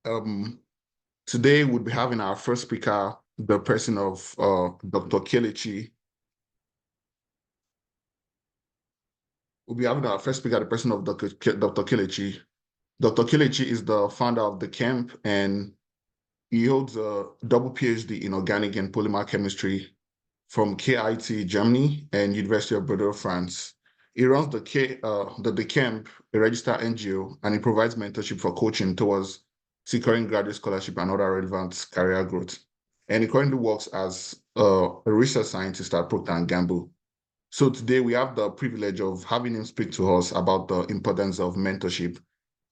Um, Today we'll be having our first speaker, the person of Dr. Kelechi. We'll be having our first speaker, the person of Dr. Kelechi. Dr. Kelechi is the founder of the camp, and he holds a double PhD in organic and polymer chemistry from KIT Germany and University of Bordeaux, France. He runs the camp, a registered NGO, and he provides mentorship for coaching towards securing graduate scholarship and other relevant career growth. And he currently works as a research scientist at Procter& Gamble. So today we have the privilege of having him speak to us about the importance of mentorship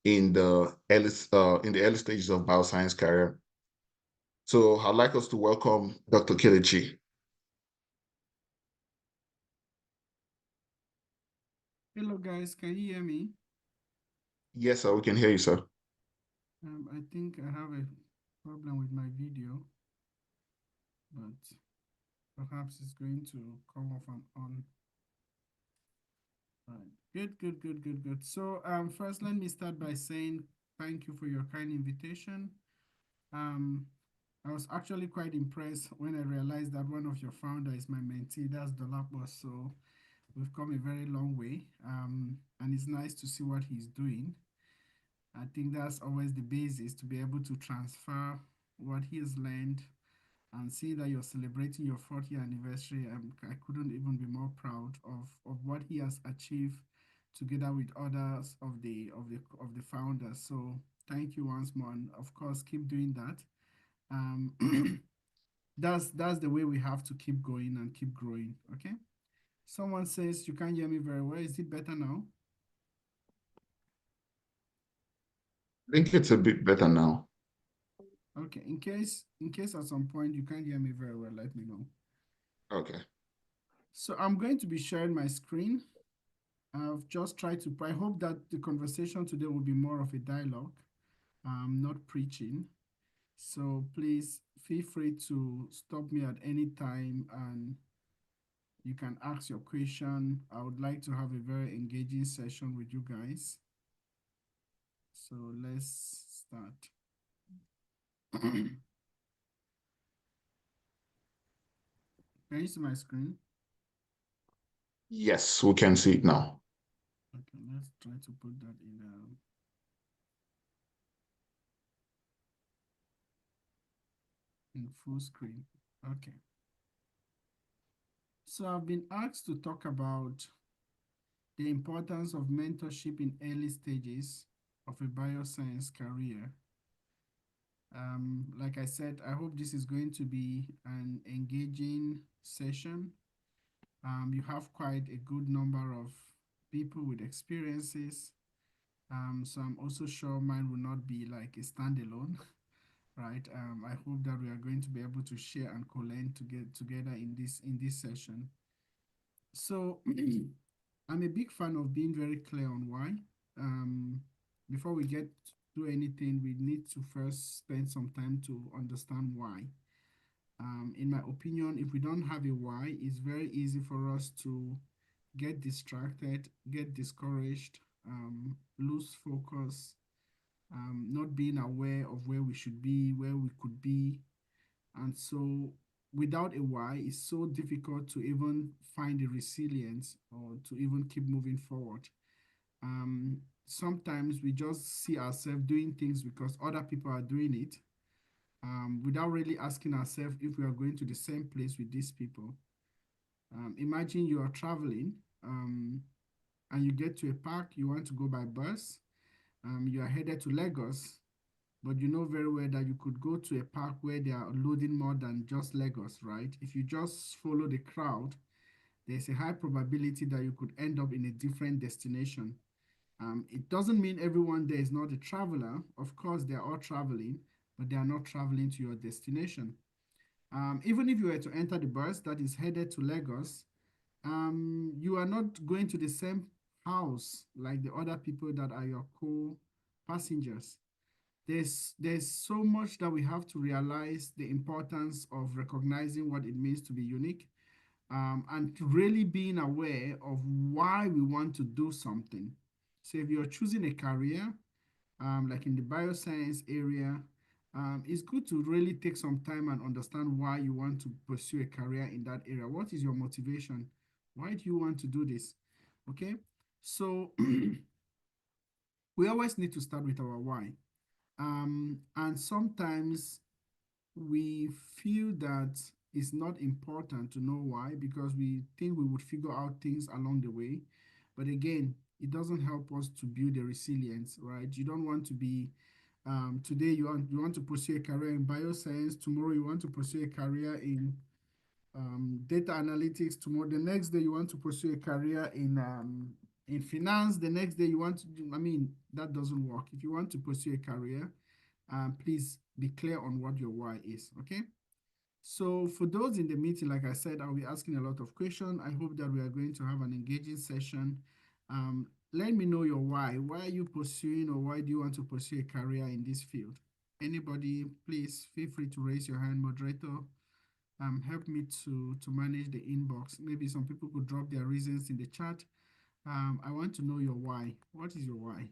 in the early stages of bioscience career. So I'd like us to welcome Dr. Kelechi. Hello guys, can you hear me? Yes, sir, we can hear you, sir. I think I have a problem with my video, but perhaps it's going to come off and on. Right. Good. So first let me start by saying thank you for your kind invitation. Um, I was actually quite impressed when I realized that one of your founder is my mentee, that's Dolapo. So we've come a very long way. And it's nice to see what he's doing. I think that's always the basis to be able to transfer what he has learned and see that you're celebrating your 40th anniversary. I couldn't even be more proud of what he has achieved together with others of the founders. So thank you once more, and of course keep doing that. Um, that's the way we have to keep going and keep growing. Okay. Someone says you can't hear me very well. Is it better now? I think it's a bit better now. Okay. In case at some point you can't hear me very well, let me know. Okay. So I'm going to be sharing my screen. I've just tried to, I hope that the conversation today will be more of a dialogue, not preaching. So please feel free to stop me at any time and you can ask your question. I would like to have a very engaging session with you guys. So let's start. Can you see my screen? Yes, we can see it now. Okay, let's try to put that in full screen. Okay. So I've been asked to talk about the importance of mentorship in early stages of a bioscience career. Like I said, I hope this is going to be an engaging session. You have quite a good number of people with experiences. So I'm also sure mine will not be like a standalone, right? I hope that we are going to be able to share and co-learn to get together in this session. So I'm a big fan of being very clear on why. Um, Before we get to anything, we need to first spend some time to understand why. In my opinion, if we don't have a why, it's very easy for us to get distracted, get discouraged, lose focus, not being aware of where we should be, where we could be, and so without a why, it's so difficult to even find the resilience or to even keep moving forward. Sometimes we just see ourselves doing things because other people are doing it, without really asking ourselves if we are going to the same place with these people. Imagine you are traveling, and you get to a park, you want to go by bus, you are headed to Lagos, but you know very well that you could go to a park where they are loading more than just Lagos, right? If you just follow the crowd, there's a high probability that you could end up in a different destination. It doesn't mean everyone there is not a traveler. Of course, they are all traveling, but they are not traveling to your destination. Even if you were to enter the bus that is headed to Lagos, you are not going to the same house like the other people that are your co-passengers. There's so much that we have to realize the importance of recognizing what it means to be unique, and really being aware of why we want to do something. So if you're choosing a career, like in the bioscience area, it's good to really take some time and understand why you want to pursue a career in that area. What is your motivation? Why do you want to do this? Okay, so we always need to start with our why. And sometimes we feel that it's not important to know why because we think we would figure out things along the way. But again, it doesn't help us to build a resilience, right? You don't want to be today you want to pursue a career in bioscience, tomorrow you want to pursue a career in data analytics, tomorrow the next day you want to pursue a career in finance, the next day you want to do, I mean, that doesn't work. If you want to pursue a career, please be clear on what your why is, okay? So for those in the meeting, like I said, I'll be asking a lot of questions. I hope that we are going to have an engaging session. Let me know your why. Why are you pursuing or why do you want to pursue a career in this field? Anybody, please feel free to raise your hand, moderator. Help me to manage the inbox. Maybe some people could drop their reasons in the chat. I want to know your why. What is your why?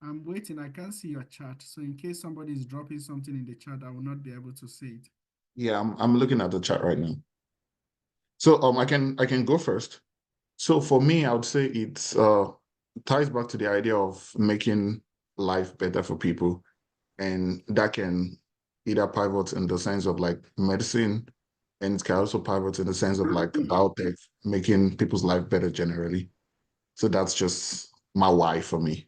I'm waiting. I can't see your chat. So in case somebody is dropping something in the chat, I will not be able to see it. Yeah, I'm looking at the chat right now. So I can go first. So for me, I would say it's ties back to the idea of making life better for people. And that can either pivot in the sense of like medicine, and it can also pivot in the sense of like biotech, making people's life better generally. So that's just my why for me.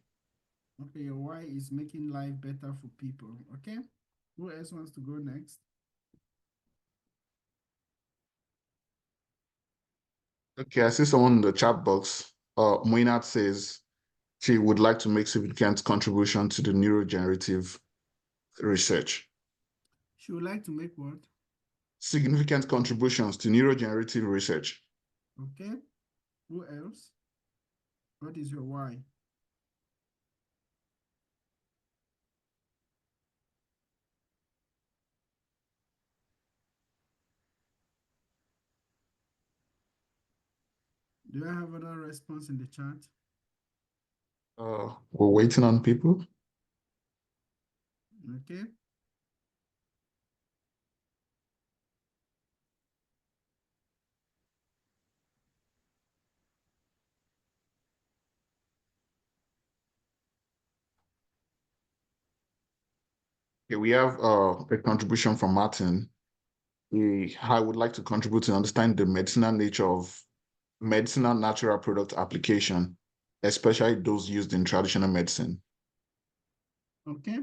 Okay, your why is making life better for people. Okay, who else wants to go next? Okay, I see someone in the chat box. Moinat says she would like to make significant contribution to the neurogenerative research. She would like to make what? Significant contributions to neurogenerative research. Okay, who else? What is your why? Do I have another response in the chat? We're waiting on people. Okay, Okay, we have a contribution from Martin. I would like to contribute to understand the medicinal nature of medicinal natural product application, especially those used in traditional medicine. okay,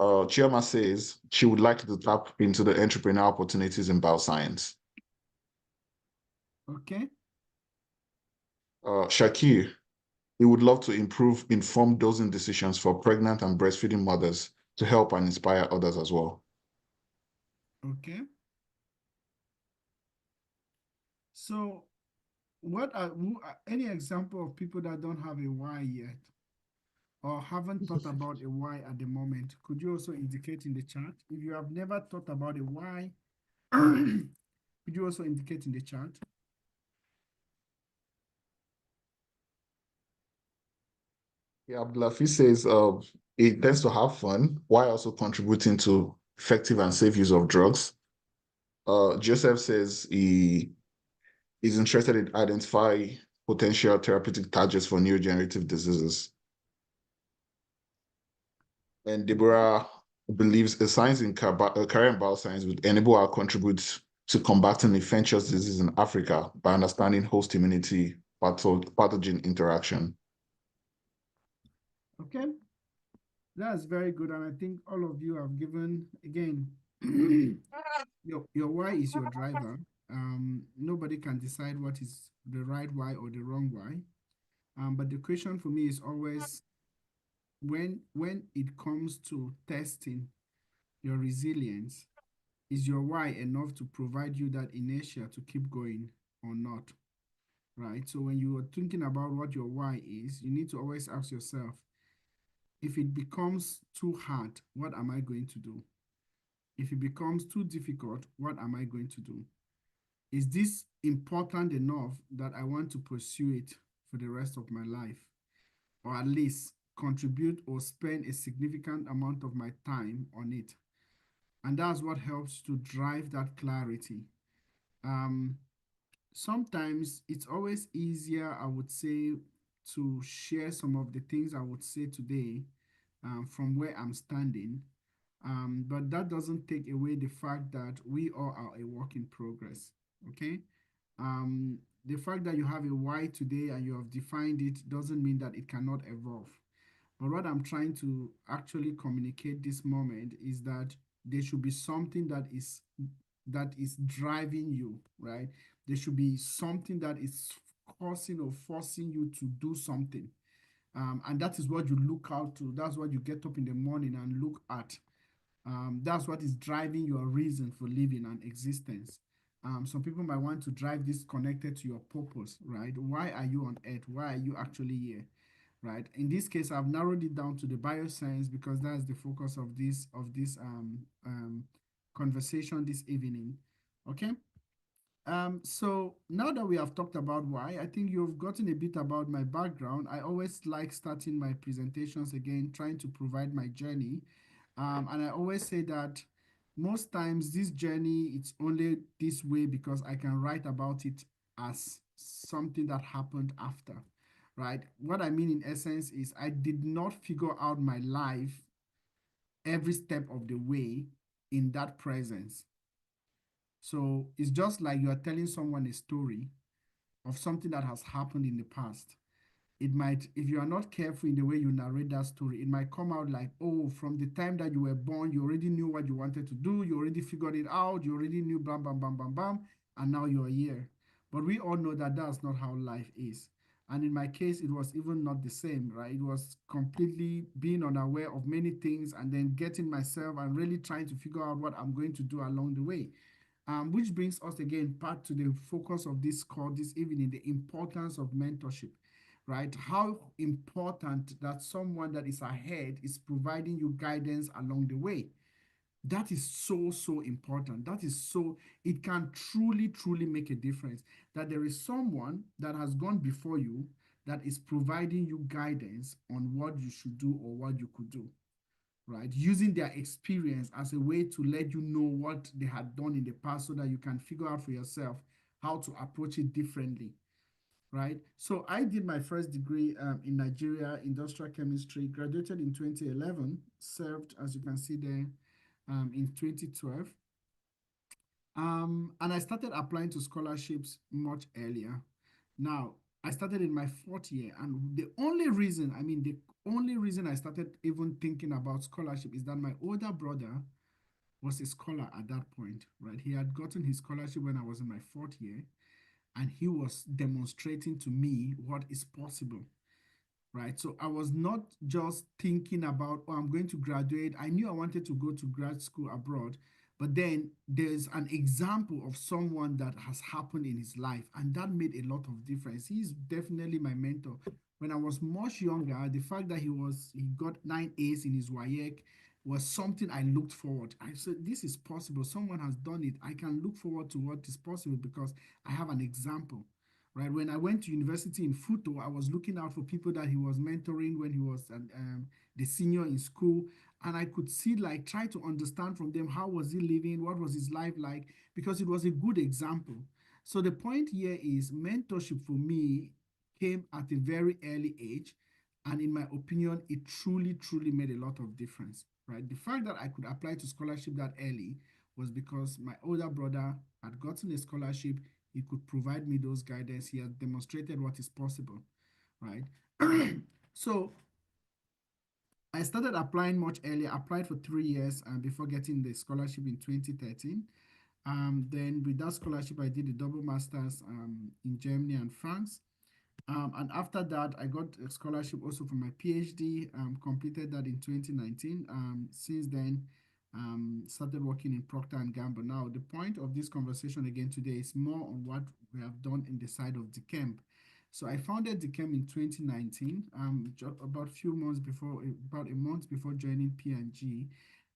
Chioma says she would like to tap into the entrepreneurial opportunities in bioscience. okay, Shakir, he would love to improve informed dosing decisions for pregnant and breastfeeding mothers to help and inspire others as well. okay. So, any example of people that don't have a why yet or haven't thought about a why at the moment? Could you also indicate in the chat? If you have never thought about a why, could you also indicate in the chat? Yeah, Abdulafi says he tends to have fun while also contributing to effective and safe use of drugs. Joseph says he is interested in identify potential therapeutic targets for neurodegenerative diseases. And Deborah believes a science in career in bioscience would enable our contribute to combating infectious disease in Africa by understanding host immunity pathogen interaction. Okay, that's very good. And I think all of you have given, again, your why is your driver. Nobody can decide what is the right why or the wrong why. But the question for me is always when it comes to testing your resilience, is your why enough to provide you that inertia to keep going or not? Right? So when you are thinking about what your why is, you need to always ask yourself, if it becomes too hard, what am I going to do? If it becomes too difficult, what am I going to do? Is this important enough that I want to pursue it for the rest of my life? Or at least contribute or spend a significant amount of my time on it? And that's what helps to drive that clarity. Um, Sometimes it's always easier, I would say, to share some of the things I would say today from where I'm standing. But that doesn't take away the fact that we all are a work in progress. Okay. The fact that you have a why today and you have defined it doesn't mean that it cannot evolve. But what I'm trying to actually communicate this moment is that there should be something that is driving you, right? There should be something that is causing or forcing you to do something. And that is what you look out to. That's what you get up in the morning and look at. That's what is driving your reason for living and existence. Some people might want to drive this connected to your purpose, right? Why are you on earth? Why are you actually here? Right. In this case, I've narrowed it down to the bioscience because that's the focus of this conversation this evening. Okay. So now that we have talked about why, I think you've gotten a bit about my background. I always like starting my presentations again, trying to provide my journey. And I always say that most times this journey, it's only this way because I can write about it as something that happened after, right? What I mean in essence is I did not figure out my life every step of the way in that presence. So it's just like you are telling someone a story of something that has happened in the past. It might, if you are not careful in the way you narrate that story, it might come out like, oh, from the time that you were born, you already knew what you wanted to do, you already figured it out, you already knew bam, bam, bam, bam, bam, and now you're here. But we all know that that's not how life is. And in my case, it was even not the same, right? It was completely being unaware of many things and then getting myself and really trying to figure out what I'm going to do along the way. Which brings us again back to the focus of this call this evening, the importance of mentorship, right? How important that someone that is ahead is providing you guidance along the way. That is so, so important. That is so, it can truly, truly make a difference. That there is someone that has gone before you that is providing you guidance on what you should do or what you could do, right? Using their experience as a way to let you know what they had done in the past so that you can figure out for yourself how to approach it differently, right? So I did my first degree in Nigeria, industrial chemistry, graduated in 2011, served, as you can see there, in 2012. And I started applying to scholarships much earlier. Now, I started in my fourth year, and the only reason I started even thinking about scholarship is that my older brother was a scholar at that point, right? He had gotten his scholarship when I was in my fourth year, and he was demonstrating to me what is possible, right? So I was not just thinking about, oh, I'm going to graduate. I knew I wanted to go to grad school abroad, but then there's an example of someone that has happened in his life, and that made a lot of difference. He's definitely my mentor. When I was much younger, the fact that he got 9 A's in his WAEC was something I looked forward. I said, this is possible. Someone has done it. I can look forward to what is possible because I have an example, right? When I went to university in Futo, I was looking out for people that he was mentoring when he was the senior in school. And I could see, like, try to understand from them, how was he living? What was his life like? Because it was a good example. So the point here is mentorship for me came at a very early age. And in my opinion, it truly, truly made a lot of difference, right? The fact that I could apply to scholarship that early was because my older brother had gotten a scholarship. He could provide me those guidance. He has demonstrated what is possible, right? So I started applying much earlier, applied for 3 years before getting the scholarship in 2013. Then with that scholarship, I did a double master's in Germany and France. And after that, I got a scholarship also for my PhD, completed that in 2019. Since then, started working in Procter& and Gamble. Now, the point of this conversation again today is more on what we have done in the side of the camp. So I founded the camp in 2019, about a month before joining P&G.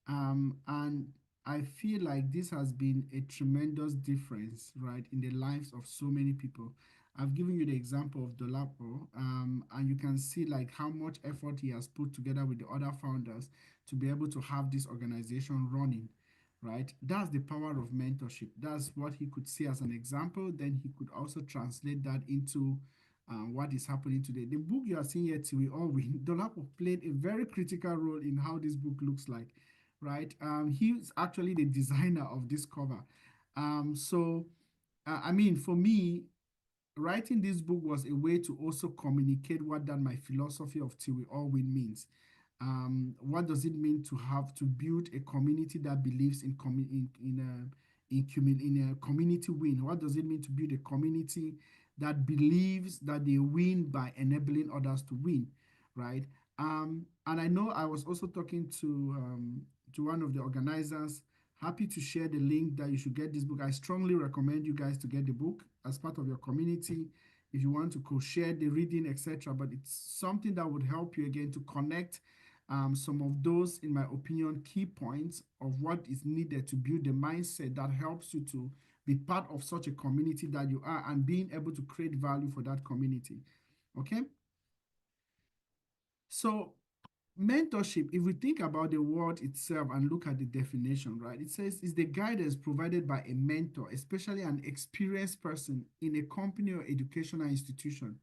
And I feel like this has been a tremendous difference, right, in the lives of so many people. I've given you the example of Dolapo, and you can see like how much effort he has put together with the other founders to be able to have this organization running, right? That's the power of mentorship. That's what he could see as an example. Then he could also translate that into what is happening today. The book you are seeing here, Till We All Win, Dolapo played a very critical role in how this book looks like, right? He's actually the designer of this cover. I mean, for me, writing this book was a way to also communicate what that my philosophy of Till We All Win means. What does it mean to have to build a community that believes in in a community win? What does it mean to build a community that believes that they win by enabling others to win, right? And I know I was also talking to one of the organizers. Happy to share the link that you should get this book. I strongly recommend you guys to get the book as part of your community if you want to co-share the reading, etc. But it's something that would help you again to connect some of those, in my opinion, key points of what is needed to build the mindset that helps you to be part of such a community that you are and being able to create value for that community. Okay? So mentorship, if we think about the word itself and look at the definition, right, it says is the guidance provided by a mentor, especially an experienced person in a company or educational institution,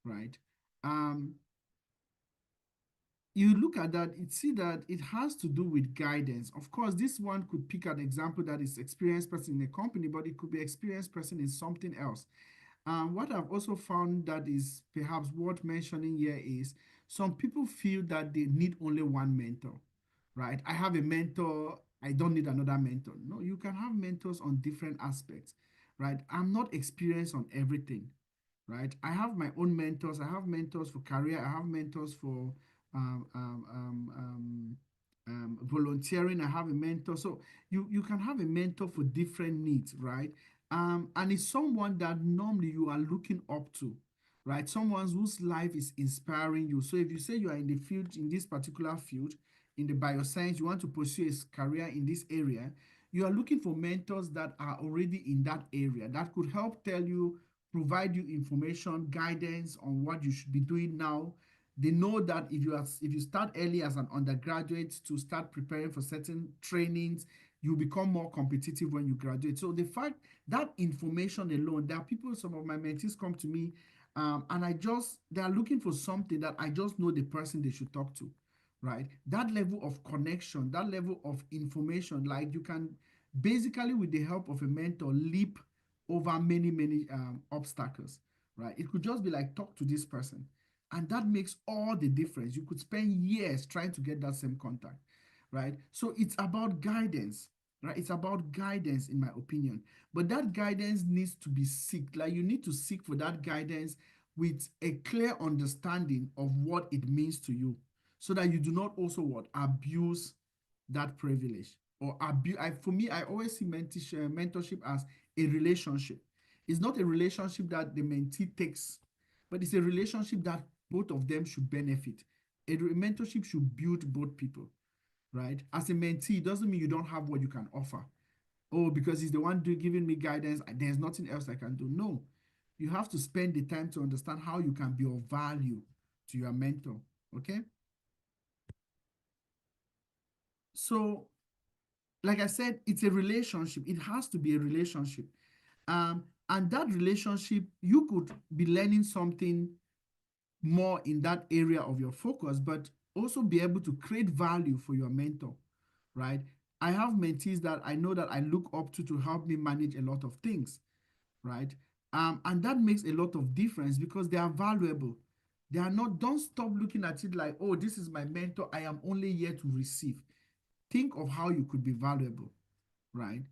right? Um, you look at that, you see that it has to do with guidance. Of course, this one could pick an example that is experienced person in a company, but it could be experienced person in something else. What I've also found that is perhaps worth mentioning here is some people feel that they need only one mentor, right? I have a mentor, I don't need another mentor. No, you can have mentors on different aspects, right? I'm not experienced on everything, right? I have my own mentors. I have mentors for career. I have mentors for um, um, um, um, volunteering. I have a mentor. So you can have a mentor for different needs, right? And it's someone that normally you are looking up to, right? Someone whose life is inspiring you. So if you say you are in the field, in this particular field, in the bioscience, you want to pursue a career in this area, you are looking for mentors that are already in that area that could help tell you, provide you information, guidance on what you should be doing now. They know that if you start early as an undergraduate to start preparing for certain trainings, you become more competitive when you graduate. So the fact that information alone, there are people, some of my mentees come to me, and they are looking for something that I just know the person they should talk to, right? That level of connection, that level of information, like you can basically, with the help of a mentor, leap over many obstacles, right? It could just be like, talk to this person, and that makes all the difference. You could spend years trying to get that same contact, right? So it's about guidance, right? It's about guidance, in my opinion. But that guidance needs to be seeked. Like you need to seek for that guidance with a clear understanding of what it means to you, so that you do not also what abuse that privilege or abuse. For me, I always see mentorship as a relationship. It's not a relationship that the mentee takes, but it's a relationship that both of them should benefit. A mentorship should build both people, right? As a mentee, it doesn't mean you don't have what you can offer. Oh, because he's the one giving me guidance, there's nothing else I can do. No, you have to spend the time to understand how you can be of value to your mentor. Okay. So, like I said, it's a relationship. It has to be a relationship. And that relationship, you could be learning something more in that area of your focus, but also be able to create value for your mentor, right? I have mentees that I know that I look up to help me manage a lot of things, right? And that makes a lot of difference because they are valuable. They are not, don't stop looking at it like, oh, this is my mentor. I am only here to receive. Think of how you could be valuable, right?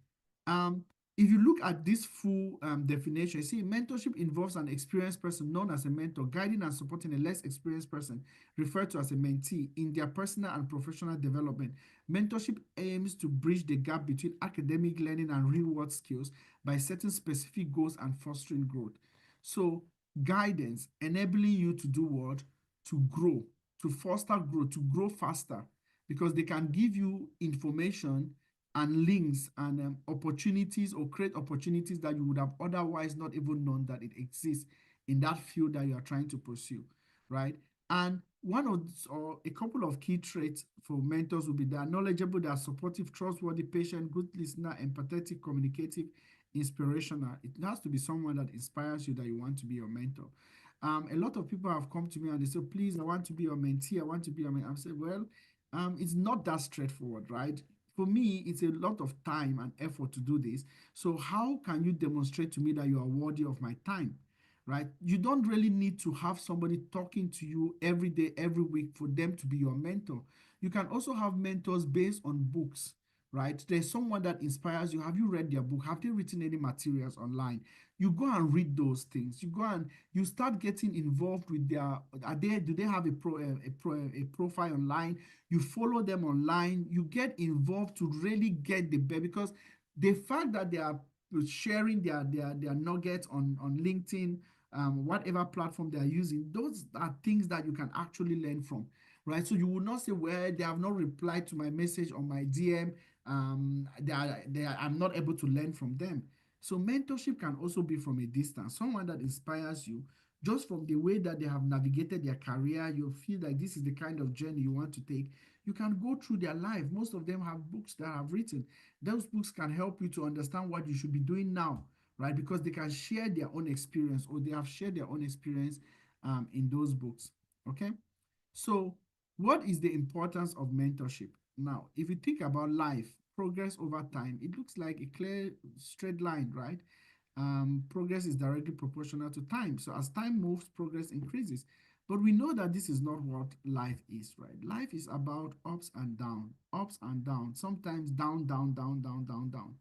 Um, if you look at this full definition, you see mentorship involves an experienced person known as a mentor, guiding and supporting a less experienced person, referred to as a mentee, in their personal and professional development. Mentorship aims to bridge the gap between academic learning and real-world skills by setting specific goals and fostering growth. So guidance, enabling you to do what? To grow, to foster growth, to grow faster, because they can give you information and links and opportunities, or create opportunities that you would have otherwise not even known that it exists in that field that you are trying to pursue, right? And one of or a couple of key traits for mentors will be they are knowledgeable, they are supportive, trustworthy, patient, good listener, empathetic, communicative, inspirational. It has to be someone that inspires you, that you want to be your mentor. A lot of people have come to me and they say, please, I want to be your mentee. I want to be your mentor. I've said, well, it's not that straightforward, right? For me, it's a lot of time and effort to do this. So how can you demonstrate to me that you are worthy of my time? Right? You don't really need to have somebody talking to you every day, every week for them to be your mentor. You can also have mentors based on books, right? There's someone that inspires you. Have you read their book? Have they written any materials online? You go and read those things. You go and you start getting involved with their. Do they have a profile online? You follow them online. You get involved to really get the best, because the fact that they are sharing their nuggets on LinkedIn, whatever platform they are using, those are things that you can actually learn from, right? So you will not say, well, they have not replied to my message on my DM. I'm not able to learn from them. So mentorship can also be from a distance, someone that inspires you just from the way that they have navigated their career. You feel like this is the kind of journey you want to take. You can go through their life. Most of them have books that have written. Those books can help you to understand what you should be doing now, right? Because they can share their own experience, or they have shared their own experience in those books. Okay. So, what is the importance of mentorship? Now, if you think about life, progress over time, it looks like a clear, straight line, right? Progress is directly proportional to time. So, as time moves, progress increases. But we know that this is not what life is, right? Life is about ups and down, sometimes down, down, down, down, down, down.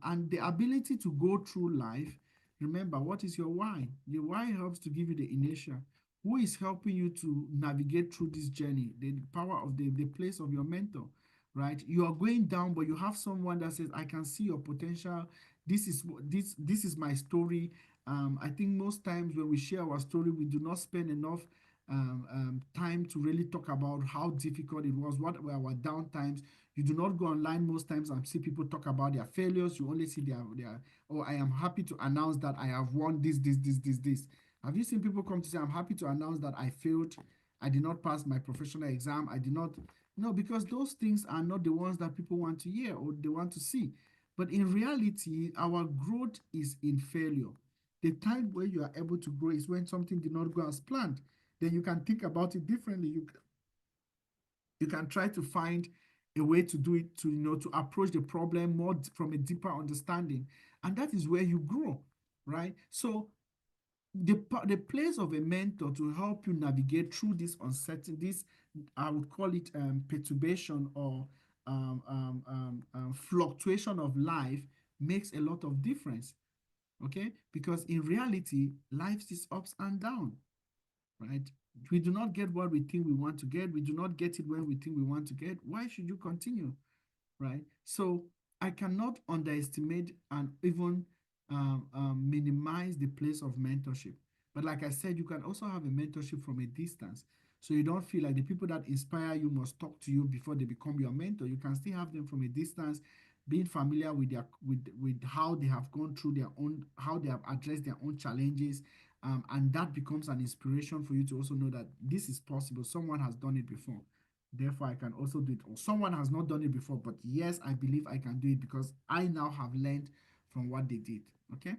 And the ability to go through life, remember, what is your why? The why helps to give you the inertia. Who is helping you to navigate through this journey? The power of the place of your mentor, right? You are going down, but you have someone that says, I can see your potential. This is my story. I think most times when we share our story, we do not spend enough time to really talk about how difficult it was, what were our down times. You do not go online most times and see people talk about their failures. You only see their oh, I am happy to announce that I have won this. Have you seen people come to say, I'm happy to announce that I failed, I did not pass my professional exam, I did not. No, because those things are not the ones that people want to hear or they want to see. But in reality, our growth is in failure. The time where you are able to grow is when something did not go as planned. Then you can think about it differently. You can try to find a way to do it, to to approach the problem more from a deeper understanding, and that is where you grow, right? So the place of a mentor to help you navigate through this uncertainty, this, I would call it perturbation or fluctuation of life, makes a lot of difference. Okay, because in reality, life is ups and down, right? We do not get what we think we want to get. We do not get it when we think we want to get. Why should you continue, right? So I cannot underestimate and even minimize the place of mentorship. But like I said, you can also have a mentorship from a distance. So you don't feel like the people that inspire you must talk to you before they become your mentor. You can still have them from a distance, being familiar with with how they have gone through their own, how they have addressed their own challenges, and that becomes an inspiration for you to also know that this is possible. Someone has done it before, therefore I can also do it. Or someone has not done it before, but yes, I believe I can do it because I now have learned from what they did. Okay.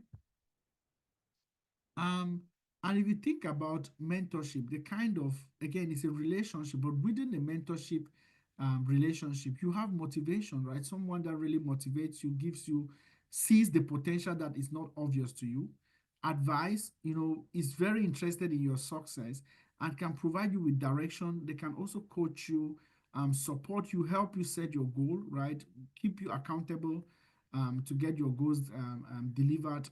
Um, and if you think about mentorship, the kind of, again, it's a relationship, but within the mentorship relationship, you have motivation, right? Someone that really motivates you, gives you, sees the potential that is not obvious to you. Advice, is very interested in your success and can provide you with direction. They can also coach you, support you, help you set your goal, right? Keep you accountable to get your goals delivered,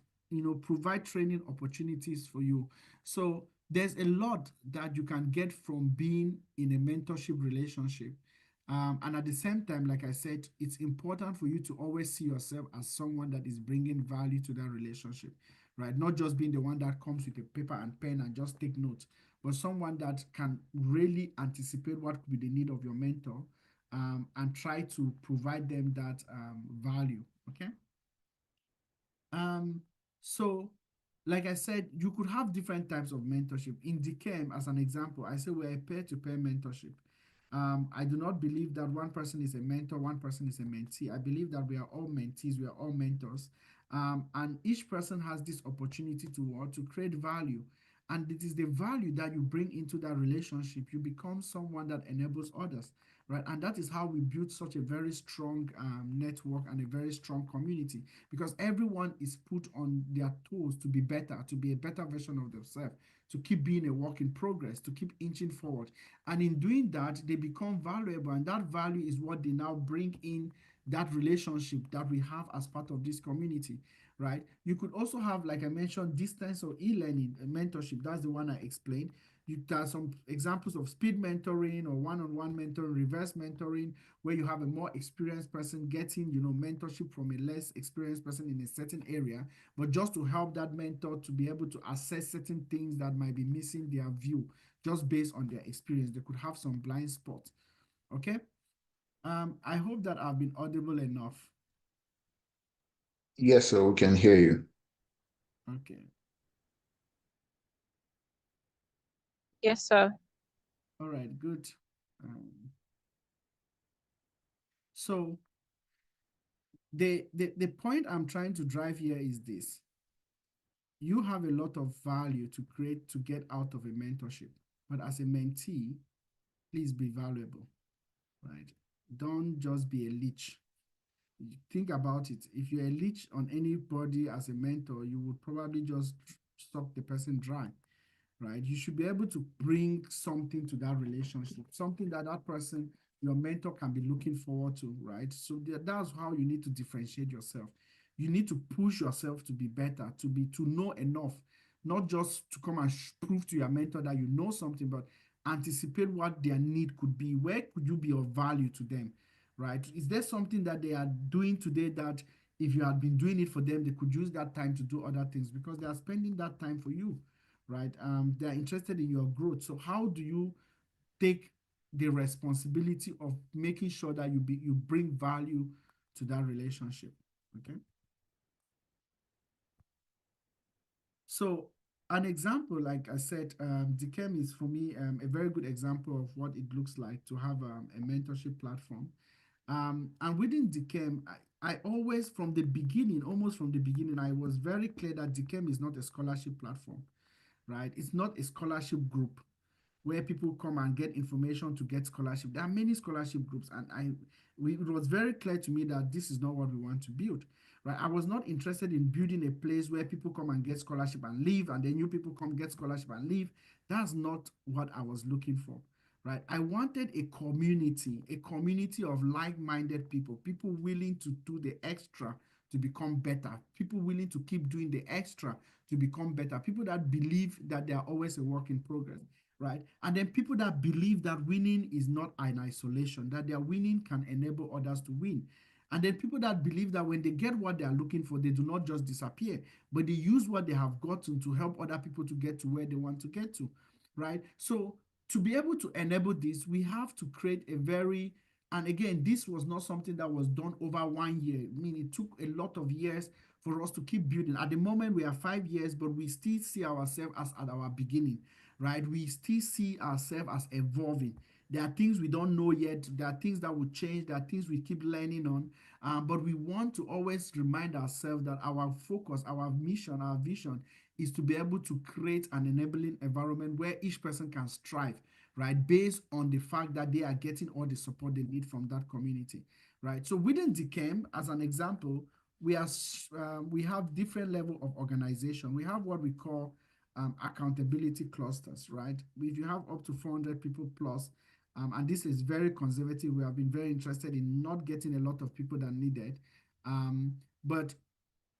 provide training opportunities for you. So there's a lot that you can get from being in a mentorship relationship. And at the same time, like I said, it's important for you to always see yourself as someone that is bringing value to that relationship, right? Not just being the one that comes with a paper and pen and just take notes, but someone that can really anticipate what could be the need of your mentor and try to provide them that value. Okay. Um, so, like I said, you could have different types of mentorship. In DKM, as an example, I say we're a peer-to-peer mentorship. I do not believe that one person is a mentor, one person is a mentee. I believe that we are all mentees, we are all mentors. And each person has this opportunity to create value. And it is the value that you bring into that relationship. You become someone that enables others, right? And that is how we build such a very strong network and a very strong community, because everyone is put on their toes to be better, to be a better version of themselves, to keep being a work in progress, to keep inching forward. And in doing that, they become valuable, and that value is what they now bring in that relationship that we have as part of this community, right? You could also have, like I mentioned, distance or e-learning mentorship. That's the one I explained. There are some examples of speed mentoring or one-on-one mentoring, reverse mentoring, where you have a more experienced person getting, mentorship from a less experienced person in a certain area, but just to help that mentor to be able to assess certain things that might be missing their view just based on their experience. They could have some blind spots. Okay. I hope that I've been audible enough. Yes, sir, we can hear you. Okay. Yes, sir. All right, good. So the point I'm trying to drive here is this. You have a lot of value to get out of a mentorship, but as a mentee, please be valuable, right? Don't just be a leech. Think about it. If you're a leech on anybody as a mentor, you would probably just suck the person dry, right? You should be able to bring something to that relationship, something that that person, your mentor, can be looking forward to, right? So that's how you need to differentiate yourself. You need to push yourself to be better, to know enough, not just to come and prove to your mentor that you know something, but anticipate what their need could be. Where could you be of value to them, right? Is there something that they are doing today that if you had been doing it for them, they could use that time to do other things because they are spending that time for you, right? They're interested in your growth. So how do you take the responsibility of making sure that you bring value to that relationship? Okay. So an example, like I said, DKEM is for me a very good example of what it looks like to have a mentorship platform. And within DKEM, I always, from the beginning, almost from the beginning, I was very clear that DKEM is not a scholarship platform, right? It's not a scholarship group where people come and get information to get scholarship. There are many scholarship groups, and it was very clear to me that this is not what we want to build. Right? I was not interested in building a place where people come and get scholarship and leave, and then new people come get scholarship and leave. That's not what I was looking for. Right? I wanted a community of like-minded people, people willing to do the extra to become better, people willing to keep doing the extra to become better, people that believe that they are always a work in progress, right? And then people that believe that winning is not in isolation, that their winning can enable others to win. And then people that believe that when they get what they are looking for, they do not just disappear, but they use what they have gotten to help other people to get to where they want to get to, right? So to be able to enable this, we have to create a very, and again, this was not something that was done over 1 year. I mean, it took a lot of years for us to keep building. At the moment, we are 5 years, but we still see ourselves as at our beginning, right? We still see ourselves as evolving. There are things we don't know yet. There are things that will change. There are things we keep learning on. But we want to always remind ourselves that our focus, our mission, our vision is to be able to create an enabling environment where each person can strive, right? Based on the fact that they are getting all the support they need from that community, right? So within DKEM, as an example, we have different level of organization. We have what we call accountability clusters, right? If you have up to 400 people plus, and this is very conservative, we have been very interested in not getting a lot of people that needed, but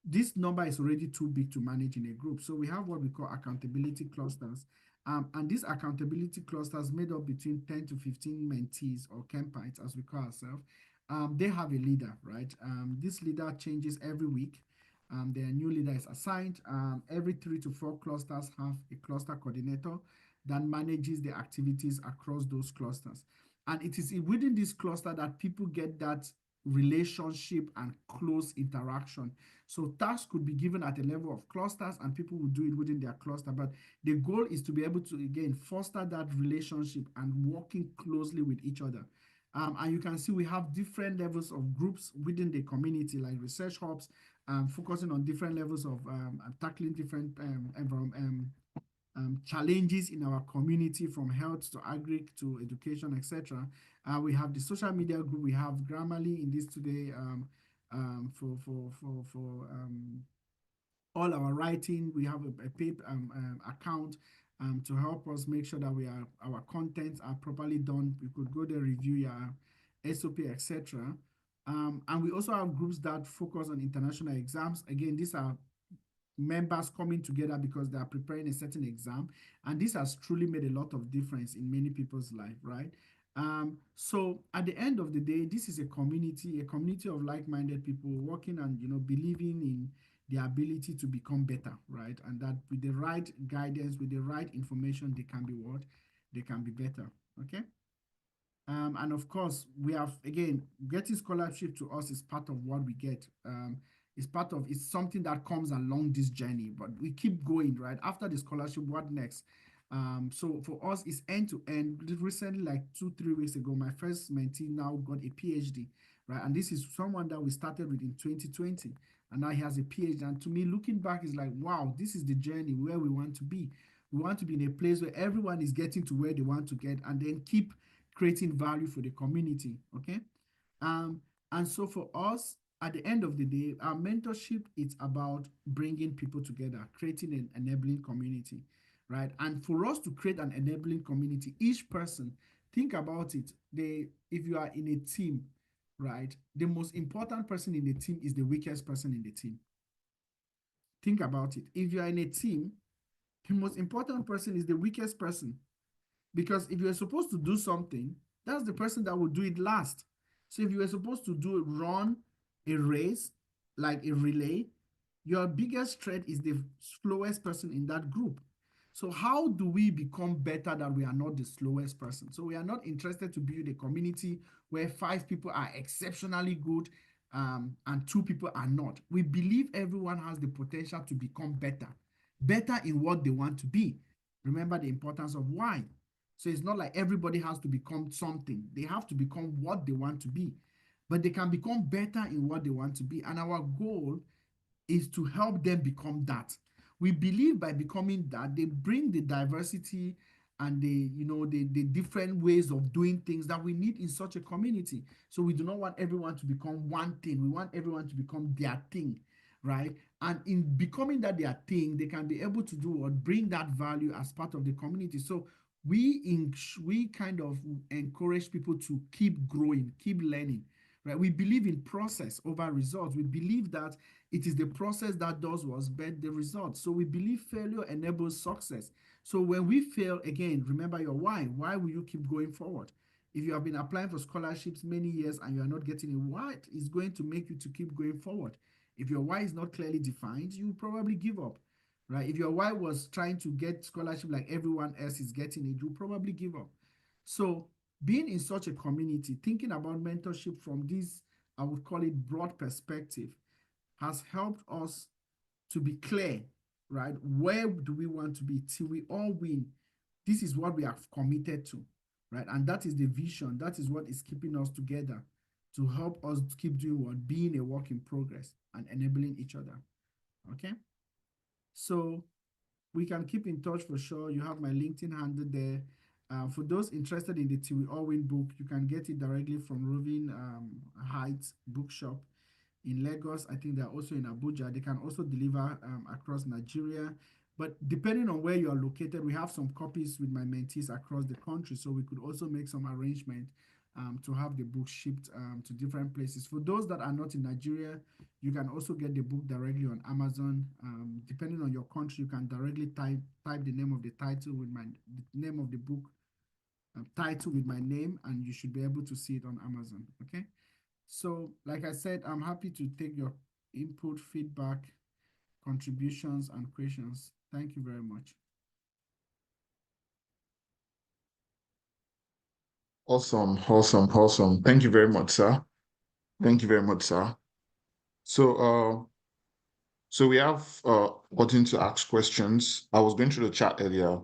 this number is already too big to manage in a group. So we have what we call accountability clusters. And these accountability clusters made up between 10 to 15 mentees or campites, as we call ourselves. They have a leader, right? This leader changes every week. Their new leader is assigned. Every 3 to 4 clusters have a cluster coordinator that manages the activities across those clusters. And it is within this cluster that people get that relationship and close interaction. So tasks could be given at a level of clusters and people will do it within their cluster. But the goal is to be able to, again, foster that relationship and working closely with each other. And you can see we have different levels of groups within the community, like research hubs, focusing on different levels of tackling different challenges in our community, from health to agri to education, etc. We have the social media group. We have Grammarly in this today for all our writing. We have a paid account to help us make sure that our contents are properly done. We could go there, review your SOP, etc. And we also have groups that focus on international exams. Again, these are members coming together because they are preparing a certain exam, and this has truly made a lot of difference in many people's life, right? So at the end of the day, this is a community of like-minded people working and believing in the ability to become better, right? And that with the right guidance, with the right information, they can be what? They can be better. Okay. And of course, we have, again, getting scholarship to us is part of what we get. It's something that comes along this journey, but we keep going, right? After the scholarship, what next? So for us, it's end to end. Recently, like 2-3 weeks ago, my first mentee now got a PhD, right? And this is someone that we started with in 2020, and now he has a PhD. And to me, looking back, is like, wow, this is the journey where we want to be. We want to be in a place where everyone is getting to where they want to get, and then keep creating value for the community. Okay. And so for us, at the end of the day, our mentorship, it's about bringing people together, creating an enabling community, right? And for us to create an enabling community, each person, think about it. If you are in a team, right, the most important person in the team is the weakest person in the team. Think about it. If you are in a team, the most important person is the weakest person. Because if you're supposed to do something, that's the person that will do it last. So if you were supposed to run a race, like a relay, your biggest threat is the slowest person in that group. So how do we become better that we are not the slowest person? So we are not interested to build a community where 5 people are exceptionally good and 2 people are not. We believe everyone has the potential to become better in what they want to be. Remember the importance of why. So it's not like everybody has to become something. They have to become what they want to be, but they can become better in what they want to be. And our goal is to help them become that. We believe by becoming that, they bring the diversity and the different ways of doing things that we need in such a community. So we do not want everyone to become one thing. We want everyone to become their thing, right? And in becoming that their thing, they can be able to do or bring that value as part of the community. So we kind of encourage people to keep growing, keep learning, right? We believe in process over results. We believe that it is the process that does what's better the results. So we believe failure enables success. So when we fail, again, remember your why. Why will you keep going forward? If you have been applying for scholarships many years and you are not getting it, what is going to make you to keep going forward? If your why is not clearly defined, you probably give up, right? If your why was trying to get scholarship like everyone else is getting it, you probably give up. So being in such a community, thinking about mentorship from this, I would call it broad perspective, has helped us to be clear, right? Where do we want to be till we all win? This is what we are committed to, right? And that is the vision. That is what is keeping us together to help us keep doing what? Being a work in progress and enabling each other, okay? So we can keep in touch for sure. You have my LinkedIn handle there. For those interested in the Till We All Win book, you can get it directly from Roving Heights Bookshop in Lagos. I think they're also in Abuja. They can also deliver across Nigeria. But depending on where you are located, we have some copies with my mentees across the country. So we could also make some arrangement to have the book shipped to different places. For those that are not in Nigeria, you can also get the book directly on Amazon. Depending on your country, you can directly type the name of the title with the name of the book title with my name, and you should be able to see it on Amazon. Okay. So, like I said, I'm happy to take your input, feedback, contributions, and questions. Thank you very much. Awesome, awesome, awesome. Thank you very much, sir. Thank you very much, sir. So, so we have gotten to ask questions. I was going through the chat earlier.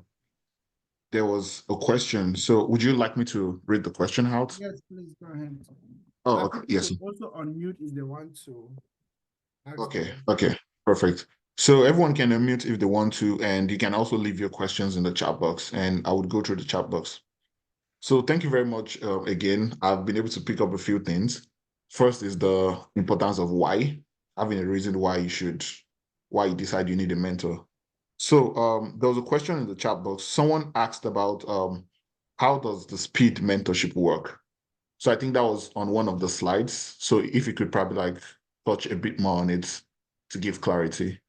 There was a question. So, would you like me to read the question out? Yes, please go ahead. Oh, I okay. think Yes. you also unmute if they want to ask the Okay. question. Okay. Perfect. So everyone can unmute if they want to, and you can also leave your questions in the chat box, and I would go through the chat box. So thank you very much again. I've been able to pick up a few things. First is the importance of why, having a reason why you decide you need a mentor. So there was a question in the chat box. Someone asked about how does the speed mentorship work? So I think that was on one of the slides. So if you could probably like touch a bit more on it to give clarity.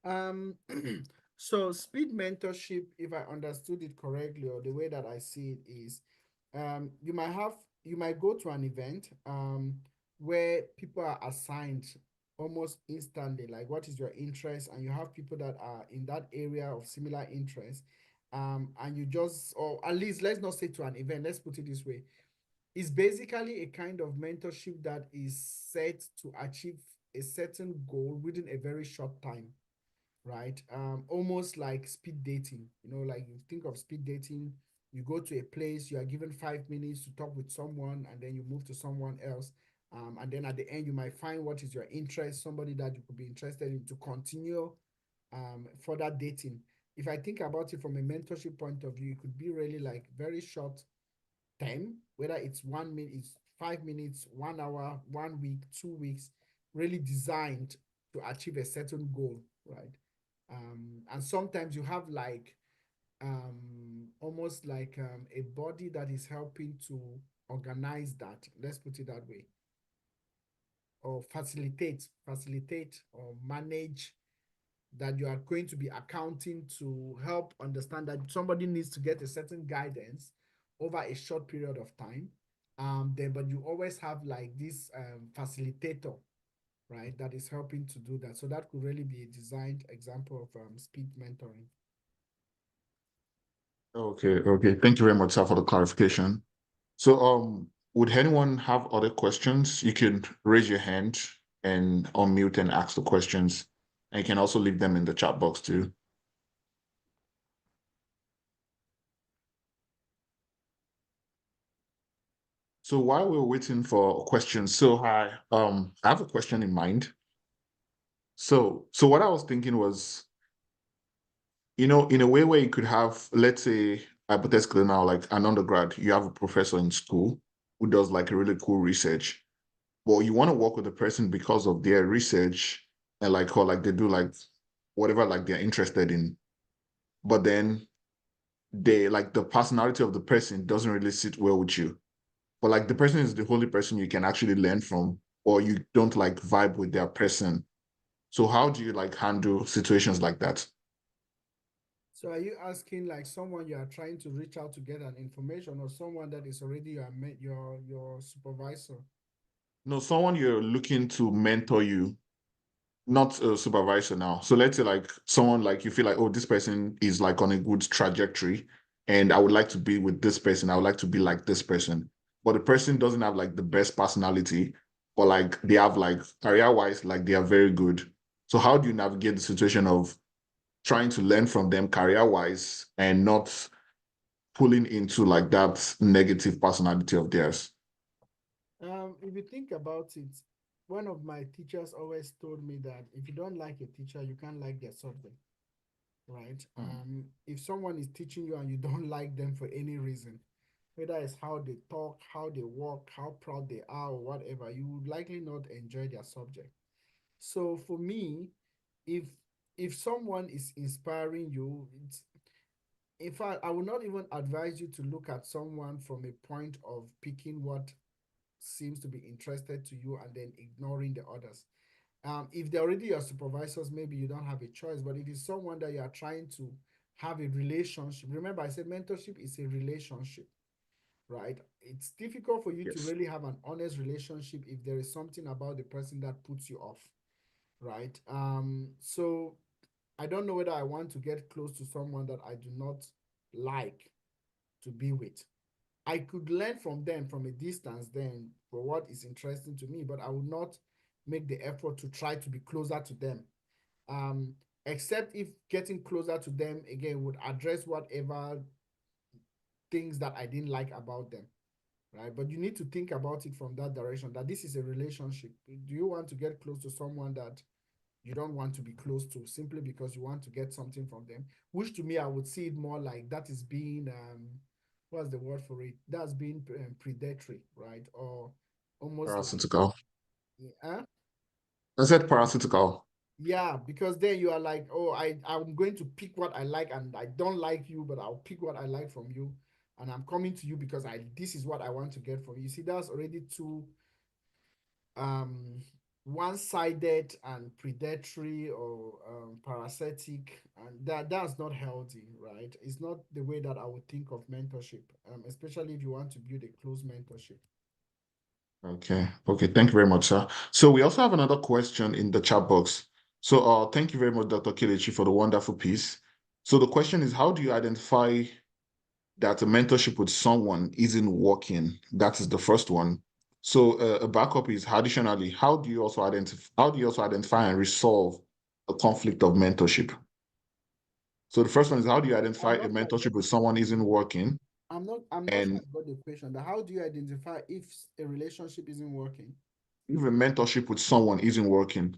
Um, so speed mentorship, if I understood it correctly, or the way that I see it is, you might go to an event where people are assigned almost instantly, like what is your interest, and you have people that are in that area of similar interest, and you just, or at least let's not say to an event, let's put it this way, it's basically a kind of mentorship that is set to achieve a certain goal within a very short time, right? Almost like speed dating. Like you think of speed dating, you go to a place, you are given 5 minutes to talk with someone, and then you move to someone else. And then at the end, you might find what is your interest, somebody that you could be interested in to continue further dating. If I think about it from a mentorship point of view, it could be really like very short time, whether it's 1 minute, it's 5 minutes, 1 hour, 1 week, 2 weeks, really designed to achieve a certain goal, right? And sometimes you have like almost like a body that is helping to organize that. Let's put it that way, or facilitate or manage that you are going to be accounting to help understand that somebody needs to get a certain guidance over a short period of time. Then, but you always have like this facilitator, right, that is helping to do that. So that could really be a designed example of speed mentoring. Okay, okay. Thank you very much, sir, for the clarification. So, would anyone have other questions? You can raise your hand and unmute and ask the questions. And you can also leave them in the chat box too. So while we're waiting for questions, so I have a question in mind. So what I was thinking was, in a way where you could have, let's say, hypothetically now, like an undergrad, you have a professor in school who does like a really cool research. Well, you want to work with the person because of their research and like or like they do like whatever like they're interested in. But then they like the personality of the person doesn't really sit well with you. But like the person is the only person you can actually learn from, or you don't like vibe with their person. So how do you like handle situations like that? So are you asking like someone you are trying to reach out to get an information, or someone that is already your supervisor? No, someone you're looking to mentor you, not a supervisor now. So let's say like someone like you feel like, oh, this person is like on a good trajectory and I would like to be with this person. I would like to be like this person. But the person doesn't have like the best personality, or like they have like career-wise, like they are very good. So how do you navigate the situation of trying to learn from them career-wise and not pulling into like that negative personality of theirs? If you think about it, one of my teachers always told me that if you don't like a teacher, you can't like their subject, right? If someone is teaching you and you don't like them for any reason, whether it's how they talk, how they walk, how proud they are, or whatever, you would likely not enjoy their subject. So for me, if if someone is inspiring you, it's, in fact, I would not even advise you to look at someone from a point of picking what seems to be interested to you and then ignoring the others. If they're already your supervisors, maybe you don't have a choice. But if it's someone that you are trying to have a relationship, remember I said mentorship is a relationship, right? It's difficult for you to Yes. really have an honest relationship if there is something about the person that puts you off, right? So I don't know whether I want to get close to someone that I do not like, to be with. I could learn from them from a distance then for what is interesting to me, but I would not make the effort to try to be closer to them. Except if getting closer to them again would address whatever things that I didn't like about them, right? But you need to think about it from that direction, that this is a relationship. Do you want to get close to someone that you don't want to be close to simply because you want to get something from them? Which to me, I would see it more like that is being, what's the word for it? That's being predatory, right? Or almost like, Parasitical. uh, I said parasitical. yeah, because then you are like, oh, I'm going to pick what I like and I don't like you, but I'll pick what I like from you. And I'm coming to you because this is what I want to get from you. You see, that's already too um one-sided and predatory or parasitic, and that's not healthy, right? It's not the way that I would think of mentorship, especially if you want to build a close mentorship. Okay. Okay. Thank you very much, sir. So we also have another question in the chat box. So thank you very much, Dr. Kelechi, for the wonderful piece. So the question is, how do you identify that a mentorship with someone isn't working? That is the first one. So a backup is, additionally, how do you also identify and resolve a conflict of mentorship? So the first one is, how do you identify I'm a not sure I mentorship got the with someone question. isn't working? I'm not sure And I got the question. That how do you identify if a relationship isn't working? if a mentorship with someone isn't working,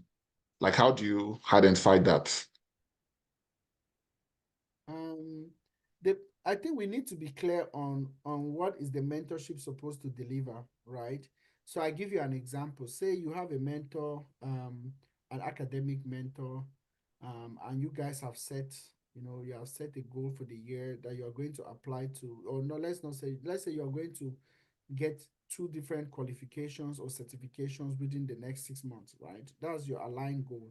like how do you identify that? Um, the I think we need to be clear on what is the mentorship supposed to deliver, right? So I give you an example. Say you have a mentor, an academic mentor, and you guys have set, you have set a goal for the year that you are going to apply to, or no, let's say you are going to get two different qualifications or certifications within the next 6 months, right? That's your aligned goal.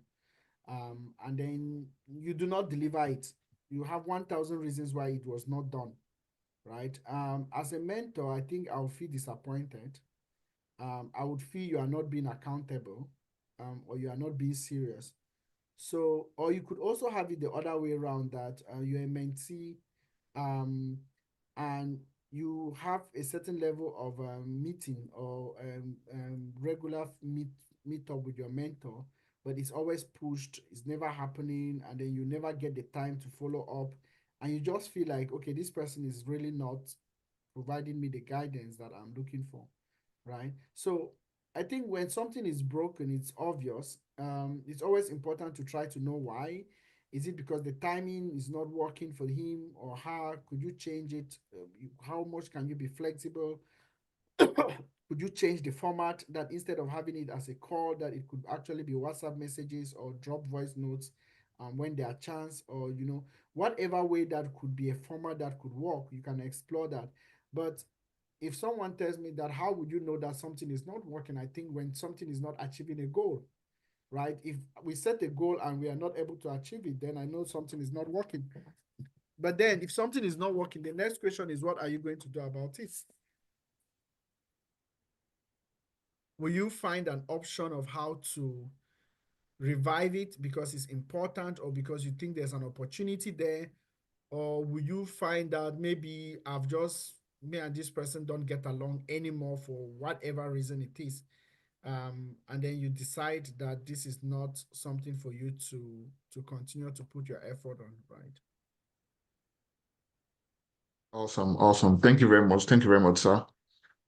And then you do not deliver it. You have 1,000 reasons why it was not done, right? As a mentor, I think I'll feel disappointed. I would feel you are not being accountable, or you are not being serious. So, or you could also have it the other way around, that you're a mentee, um, and you have a certain level of meeting or regular meet up with your mentor, but it's always pushed, it's never happening, and then you never get the time to follow up, and you just feel like, okay, this person is really not providing me the guidance that I'm looking for, right? So I think when something is broken, it's obvious. It's always important to try to know why. Is it because the timing is not working for him or her? Could you change it? How much can you be flexible? Could you change the format, that instead of having it as a call, that it could actually be WhatsApp messages or drop voice notes when there are chance, or whatever way that could be a format that could work, you can explore that. But if someone tells me that, how would you know that something is not working? I think when something is not achieving a goal, right? If we set a goal and we are not able to achieve it, then I know something is not working. But then if something is not working, the next question is, what are you going to do about it? Will you find an option of how to revive it because it's important, or because you think there's an opportunity there? Or will you find that maybe me and this person don't get along anymore for whatever reason it is? And then you decide that this is not something for you to continue to put your effort on, right? Awesome, awesome. Thank you very much. Thank you very much, sir.